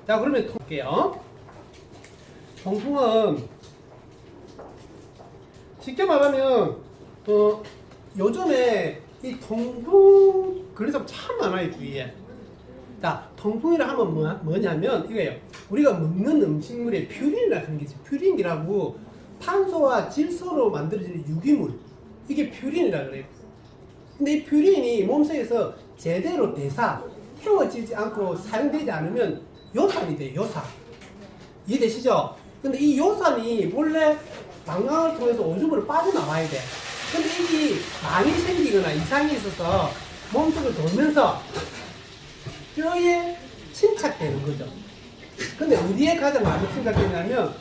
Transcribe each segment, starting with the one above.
자, 그러면 볼게요. 통풍은 쉽게 말하면 요즘에 이 통풍 그래서 참 많아요, 주위에. 자, 통풍이라 하면 뭐냐면 이거예요. 우리가 먹는 음식물에 퓨린이라는 게 있어요. 퓨린이라고 탄소와 질소로 만들어지는 유기물, 이게 퓨린이라 그래요. 근데 이 퓨린이 몸속에서 제대로 태워지지 않고 사용되지 않으면 요산이 돼요. 요산. 이해되시죠? 근데 이 요산이 원래 방광을 통해서 오줌으로 빠져나와야 돼. 근데 이게 많이 생기거나 이상이 있어서 몸속을 돌면서 뼈에 침착되는 거죠. 근데 어디에 가장 많이 침착되냐면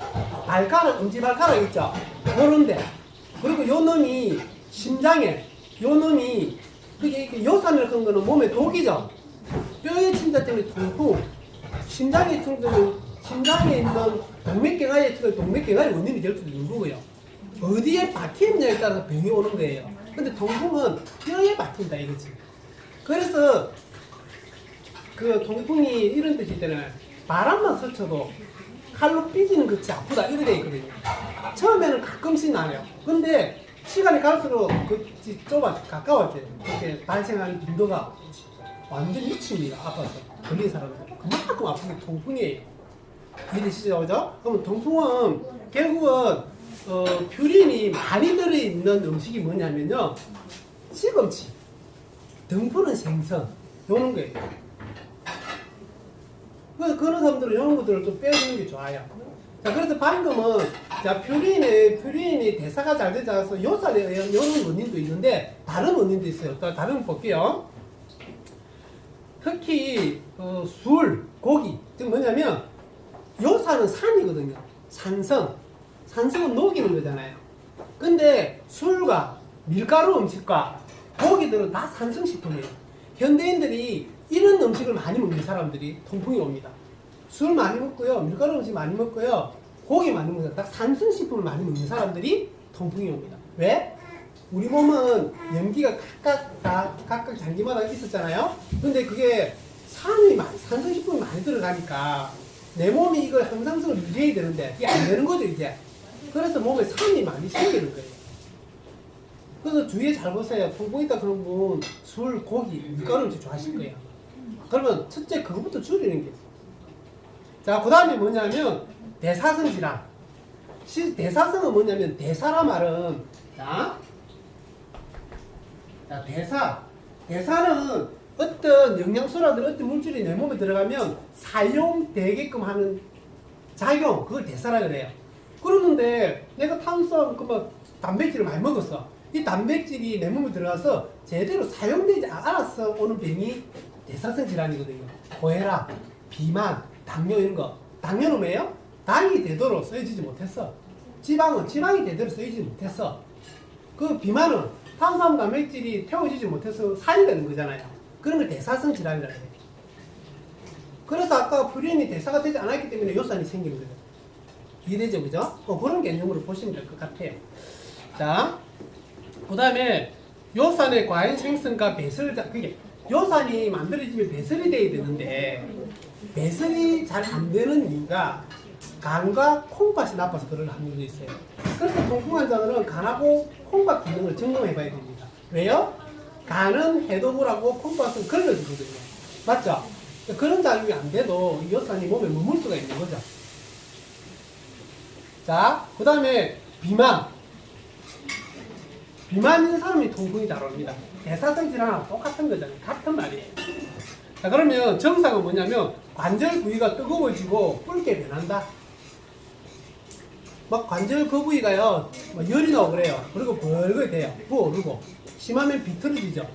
발가락, 엄지발가락 있죠? 그런데. 그리고 요 놈이 심장에, 요 놈이 그게 요산을 큰 거는 몸에 독이죠? 뼈에 침착되면 통풍, 심장에 침착되면 심장에 있는 동맥경화에 있는 동맥경화의 원인이 될 수도 있는 거고요. 어디에 박혀있냐에 따라서 병이 오는 거예요. 근데 통풍은 뼈에 박힌다 이거지. 그래서 그 통풍이 이런 뜻이 있잖아요. 바람만 스쳐도 칼로 삐지는 것이 아프다 이렇게 돼 있거든요. 처음에는 가끔씩 나요. 근데 시간이 갈수록 그것이 가까워져요. 이렇게 발생하는 빈도가 완전 미칩니다. 아파서 걸린 사람들 그만큼 아픈 게 통풍이에요. 이해되시죠? 그죠? 그러면 통풍은 결국은 퓨린이 많이 들어있는 음식이 뭐냐면요, 시금치, 등푸른 생선 요런 거예요. 그래서 그런 사람들은 이런 것들을 좀 빼주는 게 좋아요. 자, 그래서 방금은 자, 퓨린이 대사가 잘 되지 않아서 요산에 의한 이런 원인도 있는데 다른 원인도 있어요. 또 다른 거 볼게요. 특히 술, 고기, 즉 뭐냐면 요산은 산이거든요. 산성은 녹이는 거잖아요. 근데 술과 밀가루 음식과 고기들은 다 산성식품이에요. 현대인들이 이런 음식을 많이 먹는 사람들이 통풍이 옵니다. 술 많이 먹고요, 밀가루 음식 많이 먹고요, 고기 많이 먹는 딱 산성식품을 많이 먹는 사람들이 통풍이 옵니다. 왜? 우리 몸은 연기가 각각 장기마다 있었잖아요. 근데 그게 산성식품이 많이 들어가니까 내 몸이 이걸 항상성을 유지해야 되는데 이게 안 되는 거죠, 이제. 그래서 몸에 산이 많이 생기는 거예요. 그래서 주위에 잘 보세요. 통풍 있다 그런 분 술, 고기, 밀가루 음식 좋아하실 거예요. 그러면 첫째 그거부터 줄이는 게 있어요. 자, 그 다음에 뭐냐면 대사성 질환. 대사성은 뭐냐면 대사라 말은 대사는 어떤 영양소라든 어떤 물질이 내 몸에 들어가면 사용되게끔 하는 작용, 그걸 대사라 그래요. 그러는데 내가 단백질을 많이 먹었어. 이 단백질이 내 몸에 들어가서 제대로 사용되지 않아서 오는 병이 대사성 질환이거든요. 고혈압, 비만, 당뇨 이런 거. 당뇨는 왜요? 당이 제대로 쓰여지지 못했어. 지방이 제대로 쓰여지지 못했어. 그 비만은 탄수화물 단백질이 태워지지 못해서 사용되는 거잖아요. 그런 걸 대사성 질환이라고 해요. 그래서 아까 퓨린이 대사가 되지 않았기 때문에 요산이 생기는 거예요. 이해되죠? 그죠? 그런 개념으로 보시면 될 것 같아요. 자, 그 다음에 요산의 과잉 생성과 그게 요산이 만들어지면 배설이 돼야 되는데 배설이 잘 안 되는 이유가 간과 콩팥이 나빠서 그럴 확률이 있어요. 그래서 통풍 환자들은 간하고 콩팥 기능을 점검해 봐야 됩니다. 왜요? 간은 해독을 하고 콩팥은 걸러주거든요. 맞죠? 그런 작용이 안 돼도 이 요산이 몸에 머물 수가 있는 거죠. 자, 그 다음에 비만 있는 사람이 통풍이 잘 옵니다. 대사성 질환하고 똑같은 거잖아요. 같은 말이에요. 자, 그러면 증상은 뭐냐면 관절 부위가 뜨거워지고 붉게 변한다. 막 관절 그 부위가요, 열이 나고 그래요. 그리고 벌겋게 돼요. 부어오르고 심하면 비틀어지죠.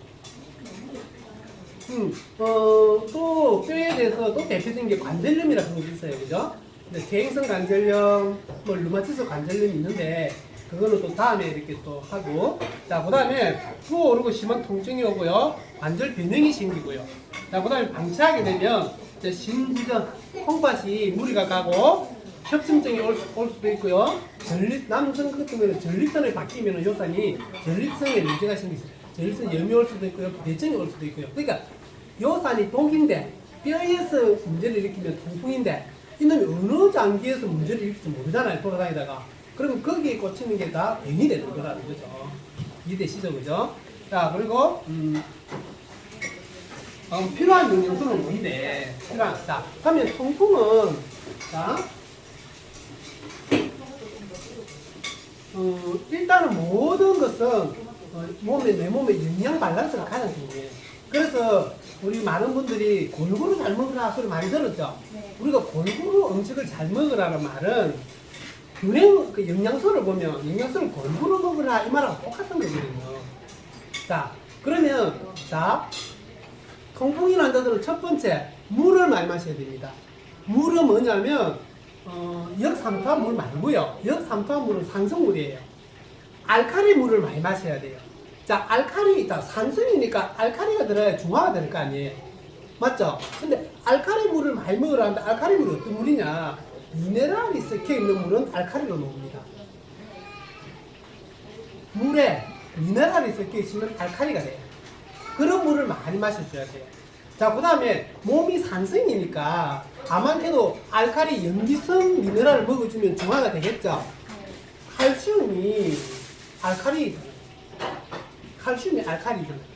또 뼈에 대해서 또 대표적인 게 관절염이라는 게 있어요. 그죠? 근데 퇴행성 관절염, 류마티스 관절염이 있는데 그거는 또 다음에 이렇게 또 하고, 자, 그 다음에 부어오르고 심한 통증이 오고요, 관절 변형이 생기고요. 자, 그 다음에 방치하게 되면 심지전, 콩팥이 무리가 가고 협심증이 올 수도 있고요. 남성 같은 경우에는 전립선에 바뀌면 요산이 전립선에 문제가 생기죠. 전립선 염이 올 수도 있고요, 부대증이 올 수도 있고요. 그러니까 요산이 독인데 뼈에서 문제를 일으키면 통풍인데 이놈이 어느 장기에서 문제를 일으킬지 모르잖아요. 돌아다니다가. 그러면 거기에 꽂히는 게 다 병이 되는 거라는 거죠. 이해되시죠? 그죠? 자, 그리고 필요한 영양소는 뭔데? 자, 그러면 통풍은 자, 일단은 모든 것은 내 몸의 영양 밸런스가 가장 중요해요. 그래서 우리 많은 분들이 골고루 잘 먹으라 소리 많이 들었죠? 네. 우리가 골고루 음식을 잘 먹으라는 말은 균형, 그 영양소를 보면 영양소를 골고루 먹으라 이 말하고 똑같은 거거든요. 자, 그러면 자, 통풍이 난다들은 첫 번째 물을 많이 마셔야 됩니다. 물은 뭐냐면 역삼투한 물 말고요. 역삼투한 물은 산성물이에요. 알칼리 물을 많이 마셔야 돼요. 자, 알칼리 있다. 산성이니까 알칼리가 들어야 중화가 될 거 아니에요. 맞죠? 근데 알칼리 물을 많이 먹으라는데 알칼리 물이 어떤 물이냐? 미네랄이 섞여 있는 물은 알칼리로 나옵니다. 물에 미네랄이 섞여 있으면 알칼리가 돼요. 그런 물을 많이 마셔줘야 돼요. 자, 그 다음에 몸이 산성이니까 아무래도 알칼리 염기성 미네랄을 먹어주면 중화가 되겠죠. 칼슘이 알칼리잖아요.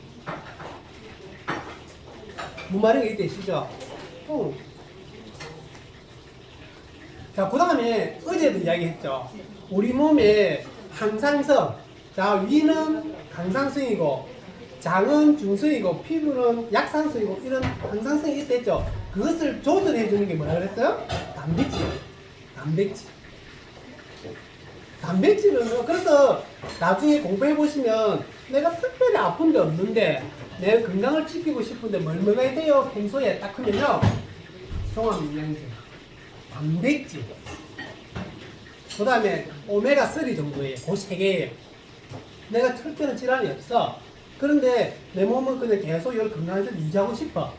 무마력이 이해되시죠? 자, 그 다음에 어제도 이야기했죠. 우리 몸에 항상성, 자, 위는 강상성이고 장은 중성이고 피부는 약산성이고 이런 항상성이 있댔죠. 그것을 조절해 주는 게 뭐라 그랬어요? 단백질은 그래서 나중에 공부해 보시면 내가 특별히 아픈 데 없는데 내 건강을 지키고 싶은데 뭘 먹어야 돼요? 평소에 딱 하면요, 종합영양제, 단백질, 그 다음에 오메가3 정도예요. 그 세 개예요. 내가 특별한 질환이 없어. 그런데 내 몸은 그냥 계속 이걸 건강해서 유지하고 싶어.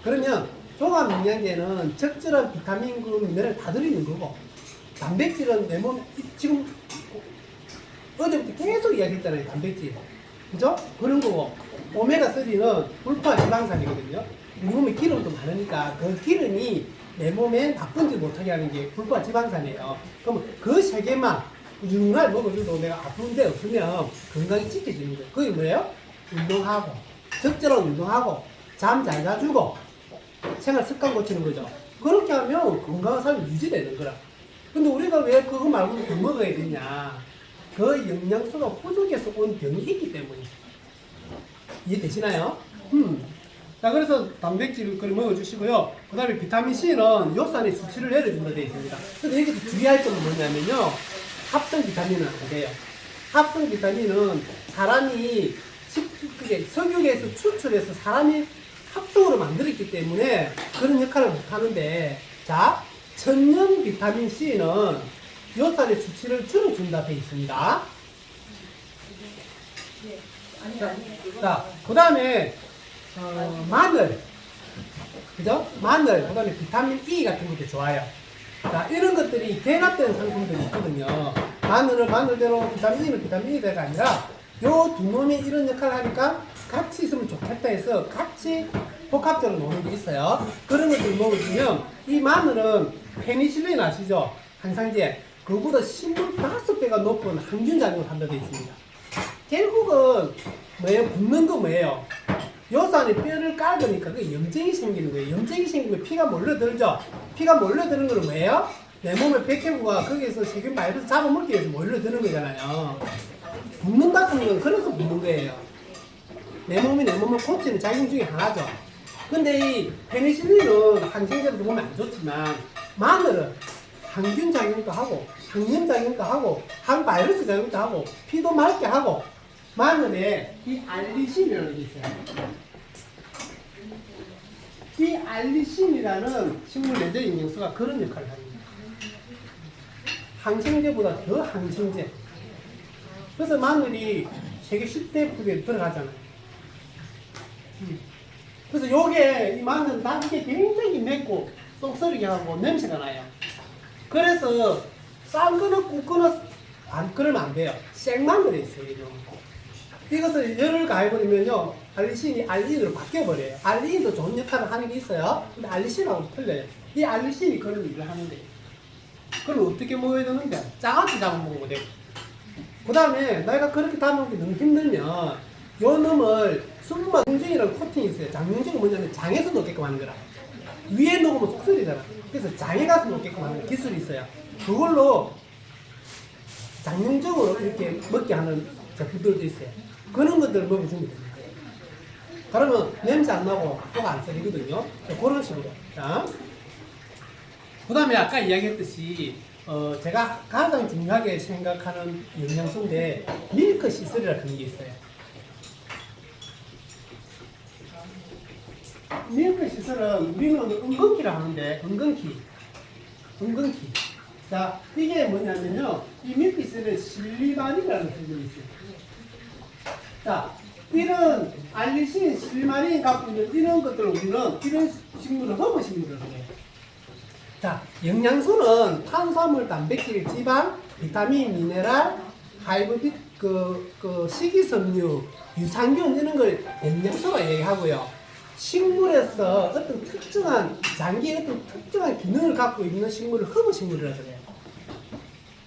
그러면 종합영양제는 적절한 비타민과 미네랄 다 들어있는 거고, 단백질은 내 몸, 지금 어제부터 계속 이야기했잖아요. 단백질. 그죠? 그런 거고, 오메가3는 불포화 지방산이거든요. 우리 몸에 기름도 많으니까 그 기름이 내 몸에 나쁜 짓 못하게 하는 게 불포화 지방산이에요. 그럼 그 세 개만 유능하게 먹어줘도 내가 아픈 데 없으면 건강이 지켜지는 거예요. 그게 뭐예요? 운동하고, 적절한 운동하고, 잠 잘 자주고, 생활 습관 고치는 거죠. 그렇게 하면 건강한 삶이 유지되는 거라. 근데 우리가 왜 그거 말고 더 먹어야 되냐? 그 영양소가 부족해서 온 병이 있기 때문에. 이해되시나요? 자, 그래서 단백질을 먹어주시고요. 그 다음에 비타민C는 요산의 수치를 내려준다 되어 있습니다. 근데 여기서 주의할 점은 뭐냐면요, 합성 비타민은 안 돼요. 합성 비타민은 사람이 석유에서 추출해서 사람이 합성으로 만들었기 때문에 그런 역할을 못 하는데, 자, 천연 비타민 C는 요산의 수치를 줄여준다 되어 있습니다. 자, 그 다음에 마늘, 그죠? 마늘, 그 다음에 비타민 E 같은 것도 좋아요. 자, 이런 것들이 결합된 상품들이 있거든요. 마늘은 마늘대로, 비타민 E는 비타민 E대가 아니라 요 두 놈이 이런 역할을 하니까 같이 있으면 좋겠다 해서 같이 복합적으로 노는 게 있어요. 그런 것들 먹어주면, 이 마늘은 페니실린 아시죠? 항상제. 그거보다 15배가 높은 항균작용을 한다 되어 있습니다. 결국은 뭐예요? 붓는 거 뭐예요? 요산이 뼈를 깔으니까 그 염증이 생기는 거예요. 염증이 생기면 피가 몰려들죠? 피가 몰려드는 건 뭐예요? 내 몸의 백혈구가 거기에서 세균 바이러스 잡아먹기 위해서 몰려드는 거잖아요. 붓는다 하는 건 그래서 붓는 거예요. 내 몸이 내 몸을 고치는 작용 중에 하나죠. 근데 이 페니실린은 항생제도 몸에 안 좋지만, 마늘은 항균 작용도 하고, 항염 작용도 하고, 항바이러스 작용도 하고, 피도 맑게 하고, 마늘에 이 알리신이라는 게 있어요. 이 알리신이라는 식물 내적 영양소가 그런 역할을 합니다. 항생제보다 더 항생제. 그래서 마늘이 세계 10대 푸드에 들어가잖아요. 그래서 요게, 이 마늘은 이게 굉장히 맵고 쏙 썰게 하고 냄새가 나요. 그래서 싼 거는 굽거나 안 끓으면 안 돼요. 생마늘에 있어요. 이것을 열을 가해버리면요, 알리신이 알린으로 바뀌어버려요. 알린도 좋은 역할을 하는 게 있어요. 근데 알리신하고 틀려요. 이 알리신이 그런 일을 하는데, 그럼 어떻게 먹어야 되는데? 짜가지고 잡아 먹으면 되고. 그 다음에 내가 그렇게 담아먹기 너무 힘들면 요 놈을 순마 장용증이라는 코팅이 있어요. 장용증이 뭐냐면 장에서 녹게끔 하는 거라. 위에 녹으면 속설이잖아. 그래서 장에 가서 녹게끔 하는 기술이 있어요. 그걸로 장용증으로 이렇게 먹게 하는 제품들도 있어요. 그런 것들을 먹어주면 됩니다. 그러면 냄새 안 나고 코가 안 쓰리거든요. 그런 식으로. 자, 그 다음에 아까 이야기했듯이 제가 가장 중요하게 생각하는 영양소인데 밀크 시슬이라는 게 있어요. 밀크 시슬은 우리는 은근키를 하는데 은근키. 자, 이게 뭐냐면요, 이 밀크 시슬은 실리반이라는 성분이 있어요. 자, 이런 알리신, 실리마린 갖고 있는 이런 것들을 우리는 이런 식물을 허브 식물이라고 해요. 자, 영양소는 탄수화물, 단백질, 지방, 비타민, 미네랄, 하이브빛, 식이섬유, 유산균 이런 걸 영양소가 얘기하고요. 식물에서 어떤 특정한 장기의 어떤 특정한 기능을 갖고 있는 식물을 허브 식물이라고 해요.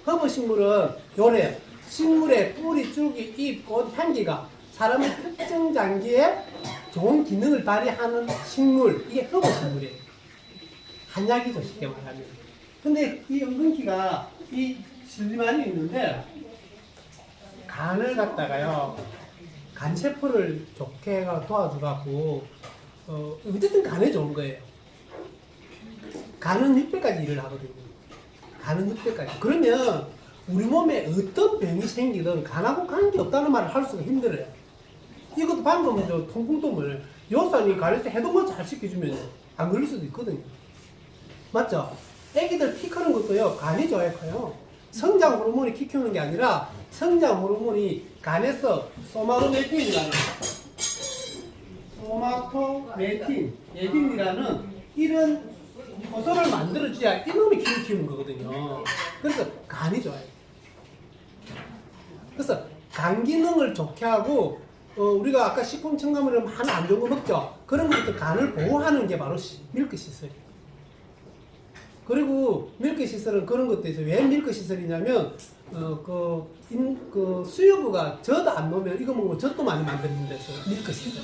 허브 식물은 요래 식물의 뿌리, 줄기, 잎, 꽃, 향기가 사람의 특정 장기에 좋은 기능을 발휘하는 식물, 이게 허브 식물이에요. 한약이죠, 쉽게 말하면. 근데 이 은근키가 이 실리만이 있는데 간을 갖다가요, 간세포를 좋게 도와주갖고 어쨌든 간에 좋은 거예요. 간은 6배까지 일을 하거든요. 간은 6배까지. 그러면 우리 몸에 어떤 병이 생기든 간하고 관계없다는 말을 할 수가 힘들어요. 이것도 방금 통풍도물 요산이 간에서 해동을 잘 시켜주면 안 걸릴 수도 있거든요. 맞죠? 애기들 키 크는 것도요, 간이 좋아야 커요. 성장 호르몬이 키 키우는 게 아니라 성장 호르몬이 간에서 소마토메틴이라는 이런 효소를 만들어줘야 이놈이 키를 키우는 거거든요. 그래서 간이 좋아요. 그래서 간 기능을 좋게 하고 우리가 아까 식품 첨가물을 많이 안 좋은 거 먹죠. 그런 것부터 간을 보호하는 게 바로 밀크 시설이에요. 그리고 밀크 시설은 그런 것도 있어요. 왜 밀크 시설이냐면 수유부가 젖 안 넣으면 이거 먹으면 젖도 많이 만드는데 밀크 시설.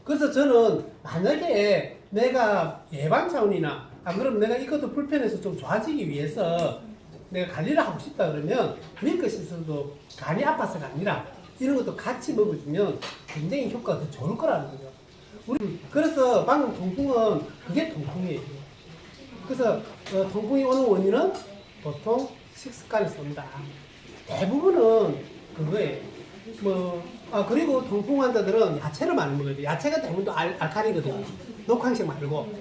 그래서 저는 만약에 내가 예방 차원이나 그럼 내가 이것도 불편해서 좀 좋아지기 위해서 내가 관리를 하고 싶다 그러면 밀크 시설도 간이 아파서가 아니라 이런 것도 같이 먹어주면 굉장히 효과가 더 좋을 거라는 거죠. 그래서 방금 통풍은 그게 통풍이에요. 그래서 통풍이 오는 원인은 보통 식습관에서 온다. 대부분은 그거예요. 그리고 통풍 환자들은 야채를 많이 먹어야 돼요. 야채가 대부분 또 알칼리거든요. 녹황색 말고.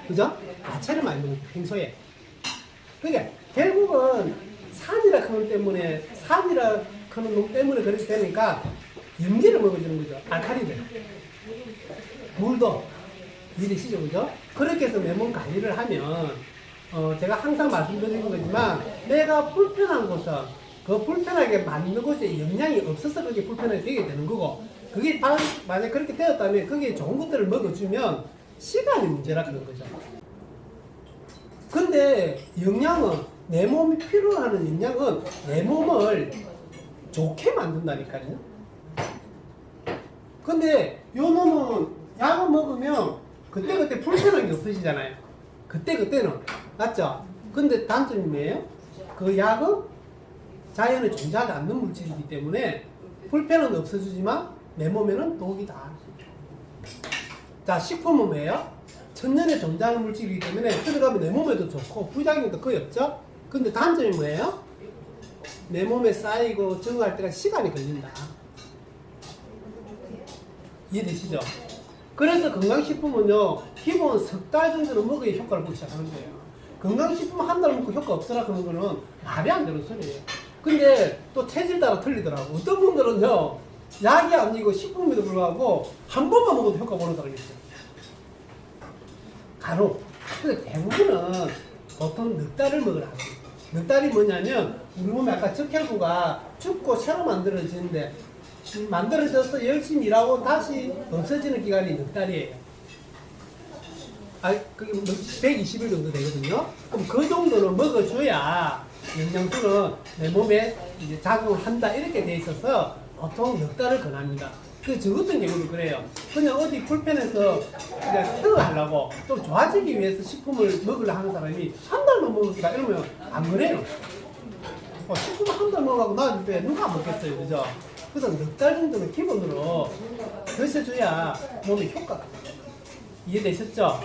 그죠? 야채를 많이 먹어요. 평소에. 그러니까 결국은 산이라 크는 때문에, 산이라 크는 놈 때문에 그렇게 되니까 염기를 먹어주는 거죠. 알칼리를. 물도 이해되시죠? 그죠? 그렇게 해서 내 몸 관리를 하면 제가 항상 말씀드리는 거지만 내가 불편한 곳은 그 불편하게 만든 곳에 영양이 없어서 그게 불편하게 되게 되는 거고, 그게 만약 그렇게 되었다면 그게 좋은 것들을 먹어주면 시간이 문제라 그런 거죠. 근데 영양은 내 몸이 필요로 하는 영양은 내 몸을 좋게 만든다니까요. 근데 요 놈은 약을 먹으면 그때그때 불편한 게 없으시잖아요. 그때는. 맞죠? 근데 단점이 뭐예요? 그 약은 자연에 존재하지 않는 물질이기 때문에 불편은 없어지지만 내 몸에는 독이다. 자, 식품은 뭐예요? 천년에 존재하는 물질이기 때문에 들어가면 내 몸에도 좋고 부작용도 거의 없죠? 근데 단점이 뭐예요? 내 몸에 쌓이고 적응할 때가 시간이 걸린다. 이해되시죠? 그래서 건강식품은요, 기본 석 달 정도는 먹어야 효과를 보기 시작하는 거예요. 건강식품 한 달 먹고 효과 없더라 그런 거는 말이 안 되는 소리예요. 근데 또 체질 따라 틀리더라고. 어떤 분들은요, 약이 아니고 식품에도 불구하고 한 번만 먹어도 효과 보는다고 그랬어요. 간혹. 근데 대부분은 보통 넉 달을 먹으라고. 넉 달이 뭐냐면 우리 몸에 아까 적혈구가 죽고 새로 만들어지는데 만들어져서 열심히 일하고 다시 없어지는 기간이 넉 달이에요. 그게 120일 정도 되거든요. 그럼 그 정도는 먹어줘야 영양소는 내 몸에 이제 작용을 한다 이렇게 돼 있어서 보통 넉 달을 권합니다. 저 같은 경우도 그래요. 그냥 어디 불편해서 그냥 케어하려고 좀 좋아지기 위해서 식품을 먹으려 하는 사람이 한 달만 먹을까 이러면 안 그래요. 식품을 한 달 먹으라고 놔주는데 누가 안 먹겠어요, 그죠? 그래서 넉 달 정도는 기본으로 드셔줘야 몸에 효과가. 이해되셨죠?